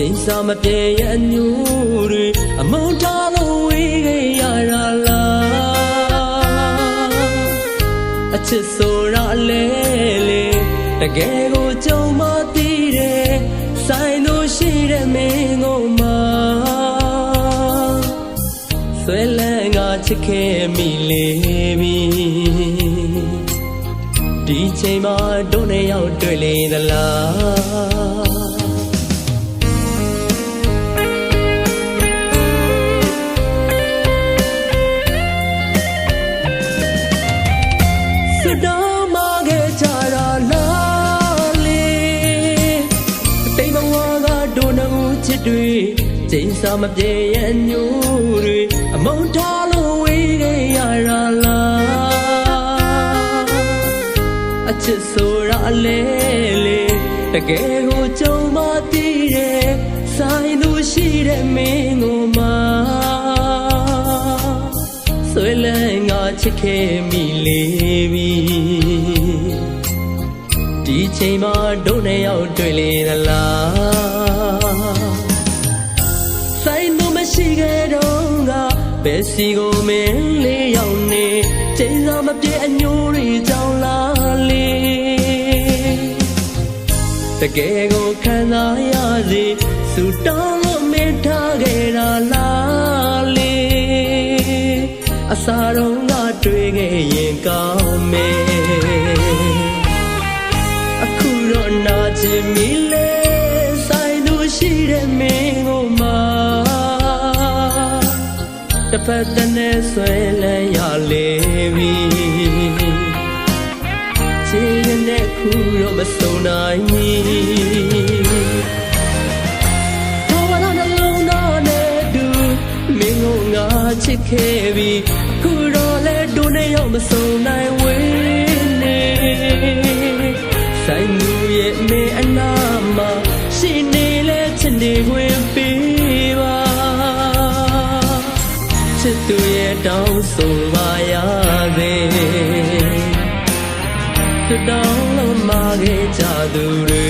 ချိန်စာမပြေရဲ့အညူတွေအမုန်းထားလို့ဝေးခဲ့ရတာလားအချစ်ဆိုတာလဲလေတကယ်ကိုကြုံမသိတယ်ဆိုင်လို့ရှိတဲ့မင်းကိုမှဆွဲလန်းကချစ်ခဲ့မိလေပြီဒီချိန်မှာတို့နဲ့ရောက်တွေ့လေသလားဆွတော်မခဲ့ကြတာလားလေတိမ်ဘဝကတို့နှစ်ဦးချစ်တွေချိန်စာမပြေရဲ့ညို့တွေအမုန်းထားလို့ဝေးခဲ့ရတာလားအချစ်ဆိုတာလဲလေတကယ်ကိုကြုံမသိတဲ့ဆိုင်လို့ရှိတဲ့မင်းကိုမှဆွဲလန်းငါချစ်ခဲ့မိလေပြီဒီချိန်မှာတို့နဲ့ရောက်တွေ့လေသလားဆိုင်လို့မရှိခဲ့တော့ကဘယ်စီကိုမင်းလေးရောက်နေချိန်စာမပြေအညိုးတွေကြောင့်လားလေတကယ်ကိုခံစားရစေစူတောင်းလို့မင်းထားခဲ့တာလားလေအစာတော့ငါတွေ့ခဲ့ရင်ကောင်းမယ်အခုတော့နာချင်မိလေဆိုင်လို့ရှိတဲ့မင်းကိုမှတစ်ဖက်တည်းနဲ့ဆွဲလန်းရလေပြီချစ်ရင်လည်းခုတော့မစုံနိုင်ဘာဝနာနှလုံးသားနဲ့တူမင်းကိုငါချစ်ခဲ့ပြီခုတော့လဲတို့နဲ့ရောက်မစုံနိုင်ဝေးနေဆိုင်လူရဲ့မင်းအနာမှာရှိနေလဲချစ်နေဝင်ပေးပါချစ်သူရဲ့တောင်းဆိုပါရစေသူတောင်းလို့မခဲ့ကြသူတွေ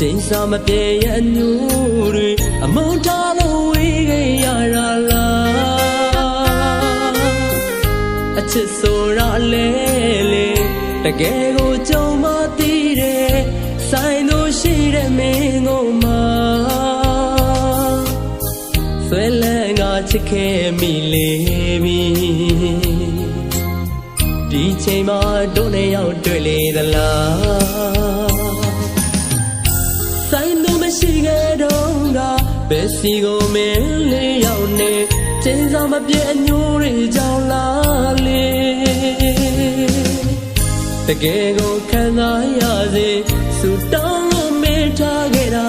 ချိန်စာမပြေရဲ့အညို့တွေအမုန်းထားလို့ဝေးခဲ့ရတာလားအချစ်ဆိုတာလဲလေတကယ်ကိုကြုံမသိတဲ့ဆိုင်လို့ရှိတဲ့မင်းကိုမှဆွဲလန်းကချစ်ခဲ့မိလေပြီဒီချိန်မှာတို့နဲ့ရောက်တွေ့လေသလားရှိခဲ့တော့ကဘယ်စီကိုမင်းလေးရောက်နေချိန်စာမပြေအညိုးတွေကြောင့်လားလေတကယ်ကိုခံစားရစေစူတောင်းလို့မင်းထားခဲ့တာ